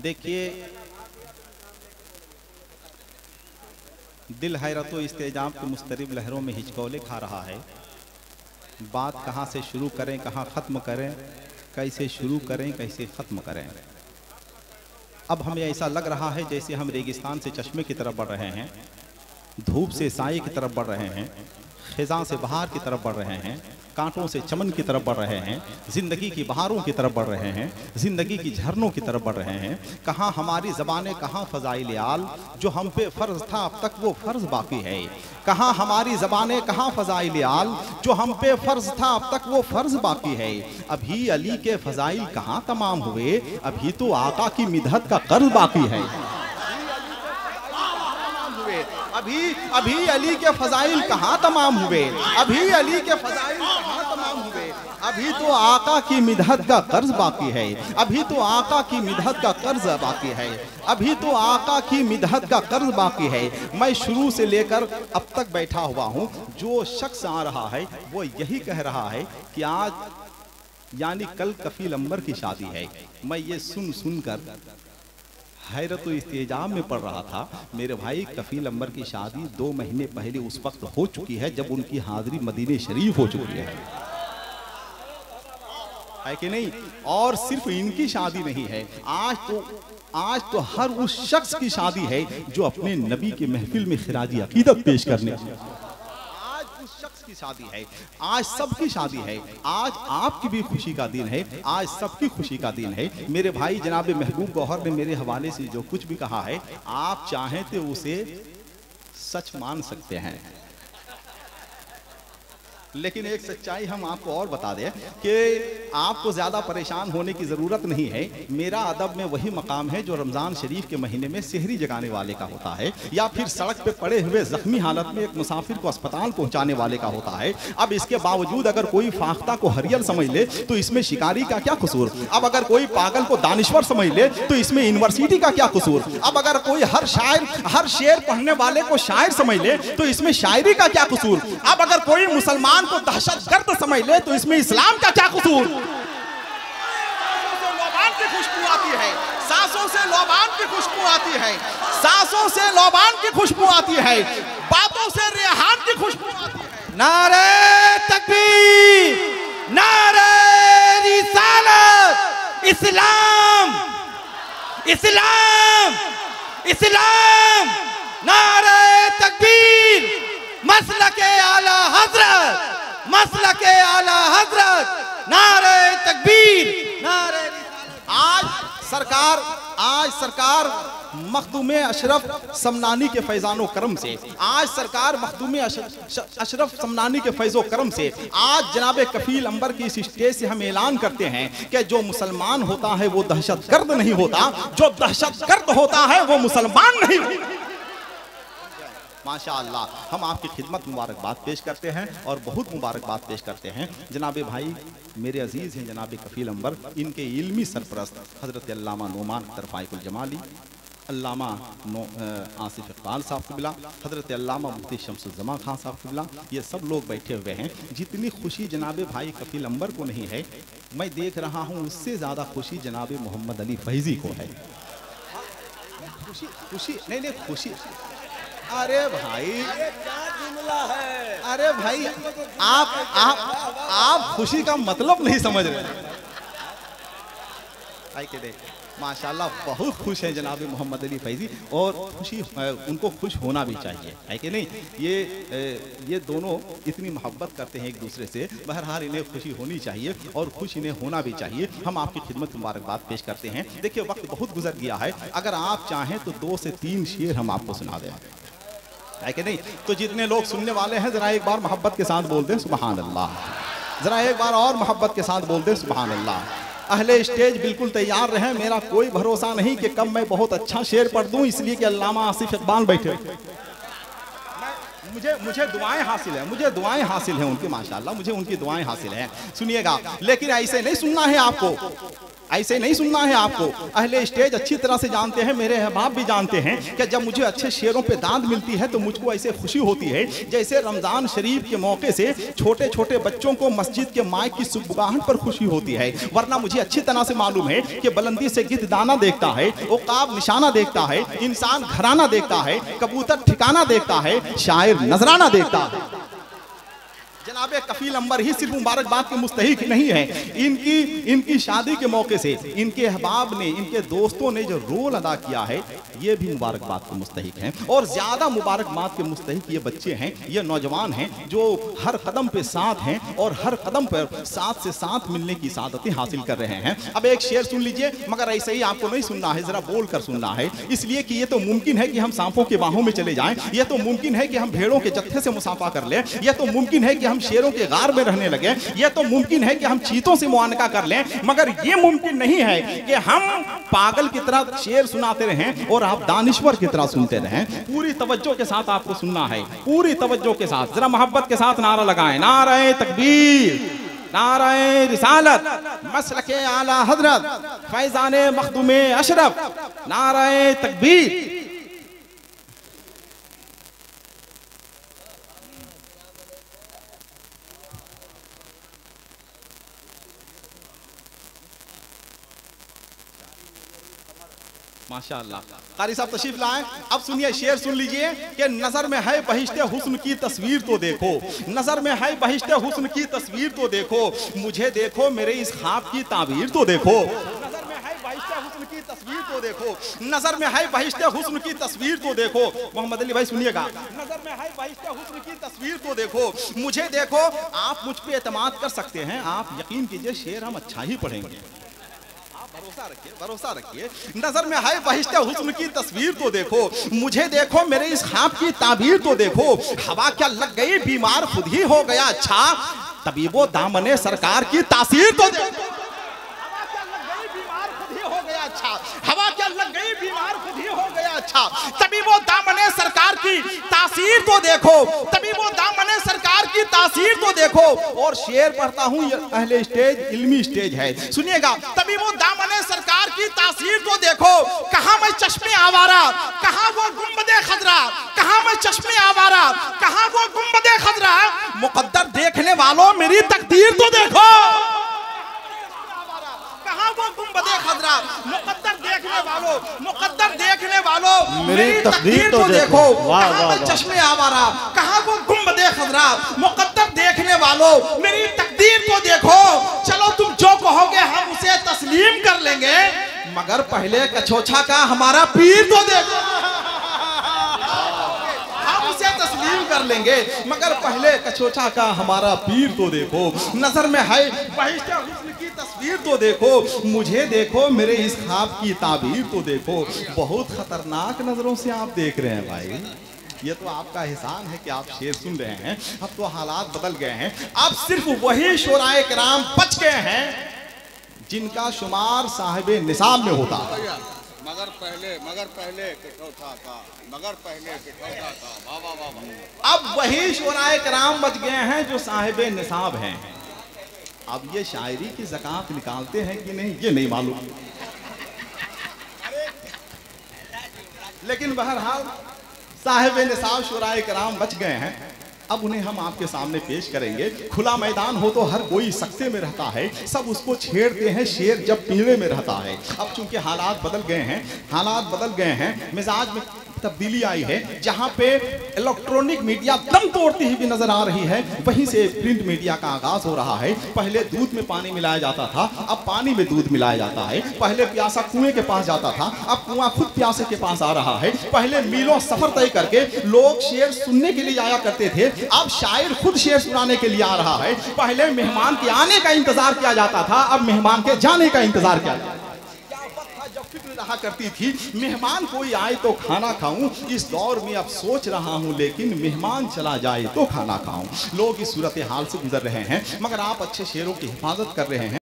देखिए, दिल हैरत व इस्तेजाब की मुस्तरिब लहरों में हिचकोले खा रहा है। बात कहाँ से शुरू करें, कहाँ ख़त्म करें, कैसे शुरू करें, कैसे ख़त्म करें। अब हमें ऐसा लग रहा है जैसे हम रेगिस्तान से चश्मे की तरफ बढ़ रहे हैं, धूप से साए की तरफ बढ़ रहे हैं, खिज़ां से बहार की तरफ बढ़ रहे हैं, कांटों से चमन की तरफ बढ़ रहे हैं, ज़िंदगी की बहारों की तरफ बढ़ रहे हैं, ज़िंदगी की झरनों की तरफ बढ़ रहे हैं। कहाँ हमारी ज़बानें, कहाँ फ़ज़ाइल आल, जो हम पे फ़र्ज़ था अब तक वो फ़र्ज़ बाकी है। कहाँ हमारी ज़बानें, कहाँ फ़ज़ाइल आल, जो हम पे फ़र्ज़ था अब तक वो फ़र्ज़ बाकी है। अभी अली के फ़ज़ाइल कहाँ तमाम हुए, अभी तो आका की मिदहत का कर्ज़ बाकी है। अभी अली के फजाइल कहाँ तमाम हुए, अभी अली के फजाइल कहाँ तमाम हुए, अभी तो आका की मिदहत का कर्ज बाकी है, अभी तो आका की मिदहत का कर्ज बाकी है, अभी तो आका की मिदहत का कर्ज बाकी है। मैं शुरू से लेकर अब तक बैठा हुआ हूँ, जो शख्स आ रहा है वो यही कह रहा है कि आज यानी कल कफील अंबर की शादी है। मैं ये सुन कर हैरत व इस्तेजाब में पड़ रहा था। मेरे भाई, कफील अंबर की शादी 2 महीने पहले उस वक्त हो चुकी है जब उनकी हाज़िरी मदीने शरीफ हो चुकी है कि नहीं। और सिर्फ इनकी शादी नहीं है, आज तो हर उस शख्स की शादी है जो अपने नबी के महफिल में खिराजी अकीदत पेश करने, की शादी है। आज सबकी शादी है, आज आपकी भी खुशी का दिन है, आज सबकी खुशी का दिन है। मेरे भाई जनाब महबूब गौहर ने मेरे हवाले से जो कुछ भी कहा है, आप चाहें तो उसे सच मान सकते हैं, लेकिन एक सच्चाई हम आपको और बता दें कि आपको ज़्यादा परेशान होने की ज़रूरत नहीं है। मेरा अदब में वही मकाम है जो रमज़ान शरीफ के महीने में सेहरी जगाने वाले का होता है, या फिर सड़क पे पड़े हुए ज़ख्मी हालत में एक मुसाफिर को अस्पताल पहुंचाने वाले का होता है। अब इसके बावजूद अगर कोई फाख्ता को हरियल समझ ले तो इसमें शिकारी का क्या कसूर। अब अगर कोई पागल को दानिश्वर समझ ले तो इसमें यूनिवर्सिटी का क्या कसूर। अब अगर कोई हर शेर पढ़ने वाले को शायर समझ ले तो इसमें शायरी का क्या कसूर। अब अगर कोई मुसलमान को दहशतगर्द समझ ले तो इसमें इस्लाम का क्या कसूर। लोबान की खुशबू आती है, सांसों से लोबान की खुशबू आती है, सांसों से लोबान की खुशबू आती है, बातों से रेहान की खुशबू आती है। नारे तकबीर, नारे रिसालत, इस्लाम, इस्लाम, इस्लाम, नारे तकबीर, मसलके आला हजरत, मसलके आला हजरत, नारे तकबीर, नारे आज सरकार मखदूम अशरफ समनानी के फैज़ानो करम से, आज सरकार मखदूम अशरफ समनानी के फैज़ो करम से, आज जनाब कफील अंबर की इस स्टेज से हम ऐलान करते हैं कि जो मुसलमान होता है वो दहशतगर्द नहीं होता, जो दहशतगर्द होता है वो मुसलमान नहीं होता। माशाअल्लाह, हम आपकी खिदमत मुबारकबाद पेश करते हैं और बहुत मुबारकबाद पेश करते हैं। जनाब भाई मेरे अजीज़ हैं जनाब कफील अंबर, इनके इल्मी सरपरस्त हज़रत अल्लामा नोमान तरफ़ाइकुल जमाली, अल्लामा आसिफ इकबाल साहब क़िबला, हज़रत अल्लामा मुफ्ती शम्सुज़्ज़मा खान साहब क़िबला, ये सब लोग बैठे हुए हैं। जितनी खुशी जनाब भाई कफील अंबर को नहीं है, मैं देख रहा हूँ उससे ज़्यादा खुशी जनाब मोहम्मद अली फैज़ी को है। खुशी नहीं खुशी, अरे भाई, अरे भाई, आप खुशी का मतलब नहीं समझ रहे। माशाल्लाह बहुत खुश हैं जनाब मोहम्मद अली फैज़ी, और खुशी उनको खुश होना भी चाहिए, है कि नहीं। ये दोनों इतनी मोहब्बत करते हैं एक दूसरे से, बहरहाल इन्हें खुशी होनी चाहिए और खुश इन्हें होना भी चाहिए। हम आपकी खिदमत मुबारकबाद पेश करते हैं। देखिए वक्त बहुत गुजर गया है, अगर आप चाहें तो 2 से 3 शेर हम आपको सुना दें, है कि नहीं। तो जितने लोग सुनने वाले हैं जरा एक बार मोहब्बत के साथ बोल दें सुबहान अल्लाह, जरा एक बार और मोहब्बत के साथ बोल दें सुबहान अल्लाह। अहले स्टेज बिल्कुल तैयार रहें, मेरा कोई भरोसा नहीं कि कब मैं बहुत अच्छा शेर पढ़ दूं, इसलिए कि अल्लामा आसिफ इकबाल बैठे, मुझे दुआएं हासिल है, मुझे दुआएं हासिल हैं उनकी, माशाल्लाह मुझे उनकी दुआएं हासिल हैं। सुनिएगा, लेकिन ऐसे नहीं सुनना है आपको, ऐसे नहीं सुनना है आपको। अहले स्टेज अच्छी तरह से जानते हैं, मेरे अहबाब भी जानते हैं कि जब मुझे अच्छे शेरों पे दाद मिलती है तो मुझको ऐसे खुशी होती है जैसे रमजान शरीफ के मौके से छोटे छोटे बच्चों को मस्जिद के माइक की सुबगाहट पर खुशी होती है। वरना मुझे अच्छी तरह से मालूम है कि बुलंदी से गिद्ध दाना देखता है, उकाब निशाना देखता है, इंसान घराना देखता है, कबूतर ठिकाना देखता है, शायर नजराना देखता है। जनाब कफील अंबर ही सिर्फ मुबारकबाद के मुस्तहिक नहीं है, इनकी शादी के मौके से इनके अहबाब ने, इनके दोस्तों ने जो रोल अदा किया है ये भी मुबारकबाद के मुस्तहिक हैं। और ज्यादा मुबारकबाद के मुस्तहिक ये बच्चे हैं, ये नौजवान हैं जो हर कदम पे साथ हैं और हर कदम पर साथ से साथ मिलने की सादतें हासिल कर रहे हैं। अब एक शेर सुन लीजिए, मगर ऐसे ही आपको नहीं सुनना है, जरा बोल कर सुनना है, इसलिए कि ये तो मुमकिन है कि हम सांपों के बाहों में चले जाएं, ये तो मुमकिन है कि हम भेड़ों के जत्थे से मुसाफा कर लें, ये तो मुमकिन है कि हम शेरों के गार में रहने लगे, ये तो मुमकिन है कि हम चीतों से मुआनका कर लें, मगर ये मुमकिन नहीं है कि हम पागल की तरह शेर सुनाते रहें और आप दानिश्वर की तरह सुनते रहें। पूरी तवज्जो के साथ आपको सुनना है, पूरी तवज्जो के साथ, जरा मोहब्बत के साथ नारा लगाएं, नारे तकबीर, नारे रिसालत, मसलके आला हजरत, फैजाने मखदूमे अशरफ, नारे तकबीर। माशाअल्लाह, कारी साहब तशरीफ लाएं। अब सुनिए, शेर सुन लीजिए कि नजर में है बहिश्ते हुस्न की तस्वीर तो देखो, नजर में है बहिश्ते हुस्न की तस्वीर तो देखो, मुझे देखो मेरे इस ख्वाब की ताबीर तो देखो। नजर में है बहिश्ते हुस्न की तस्वीर तो देखो, नजर में है बहिश्ते हुस्न की तस्वीर तो देखो। मोहम्मद अली भाई सुनिएगा, नजर में है बहिश्ते हुस्न की तस्वीर तो देखो, मुझे देखो। आप मुझ पे एतमाद कर सकते हैं, आप यकीन कीजिए शेर हम अच्छा ही पढ़ेंगे, भरोसा रखिए, भरोसा रखिए। नजर में है बहिश्ते हुस्न की तस्वीर तो देखो, मुझे देखो मेरे इस ख्वाब की ताबीर तो देखो। हवा क्या लग गई बीमार खुद ही हो गया अच्छा, तबीबो दामने सरकार की तासीर तो देखो। हवा क्या लग गई बीमार खुद ही हो गया अच्छा, हवा क्या लग गई बीमार खुद ही हो गया अच्छा, तबीबो दामने सरकार की तासीर तो देखो, तबीबो दामने सरकार की तासीर तो देखो। और शेर पढ़ता हूँ, अहले स्टेज इल्मी स्टेज है, सुनिएगा। तबीबो दामने सरकार की तासीर तो देखो, कहाँ मैं चश्मे आवारा, कहाँ वो गुंबदे खजरा, कहाँ मैं चश्मे आवारा, कहाँ वो गुंबदे खजरा, मुकद्दर देखने वालों मेरी तकदीर तो देखो। कहाँ वो गुंबदे खजरा, मुकद्दर देखने वालों, मुकद्दर देखने वालों मेरी तकदीर तो देखो। कहाँ मैं चश्मे आवारा, कहाँ वो गुंबदे खजरा, मुकद्दर देखने वालों मेरी तकदीर तो देखो। चलो तुम जो कहोगे हम उसे तस्लीम कर लेंगे, मगर पहले कछोछा का हमारा पीर तो देखो। हम उसे तस्लीम कर लेंगे, मगर पहले कछोछा का हमारा पीर तो देखो। नजर में है बहिश्ते हुस्न की तस्वीर तो देखो, मुझे देखो मेरे इस ख्वाब की ताबीर तो देखो। बहुत खतरनाक नजरों से आप देख रहे हैं भाई, ये तो आपका एहसान है कि आप शेर सुन रहे हैं। अब तो हालात बदल गए हैं, अब सिर्फ वही शोराए किराम बच गए हैं जिनका शुमार साहिबे निसाब में होता। मगर पहले किठौता था, मगर पहले किठौता था। वाह वाह वाह। अब वही शोराए किराम बच गए हैं जो साहिबे निसाब हैं। अब ये शायरी की ज़कात निकालते हैं कि नहीं ये नहीं मालूम, लेकिन बहरहाल साहिबे निसाब शोराए किराम बच गए हैं। अब उन्हें हम आपके सामने पेश करेंगे। खुला मैदान हो तो हर कोई सक्ते में रहता है, सब उसको छेड़ते हैं शेर जब पीड़े में रहता है। अब चूंकि हालात बदल गए हैं, हालात बदल गए हैं, मिजाज में तब्दीली आई है। जहां पे इलेक्ट्रॉनिक मीडिया दम तोड़ती हुई नजर आ रही है, वहीं से प्रिंट मीडिया का आगाज हो रहा है। पहले दूध में पानी मिलाया जाता था, अब पानी में दूध मिलाया जाता है। पहले प्यासा कुएं के पास जाता था, अब कुआं खुद प्यासे के पास आ रहा है। पहले मीलों सफर तय करके लोग शेर सुनने के लिए आया करते थे, अब शायर खुद शेर सुनाने के लिए आ रहा है। पहले मेहमान के आने का इंतजार किया जाता था, अब मेहमान के जाने का इंतजार किया जाता है। जब फिक्र रहा करती थी मेहमान कोई आए तो खाना खाऊं, इस दौर में अब सोच रहा हूं लेकिन मेहमान चला जाए तो खाना खाऊं। लोग इस सूरत हाल से गुजर रहे हैं, मगर आप अच्छे शेरों की हिफाजत कर रहे हैं।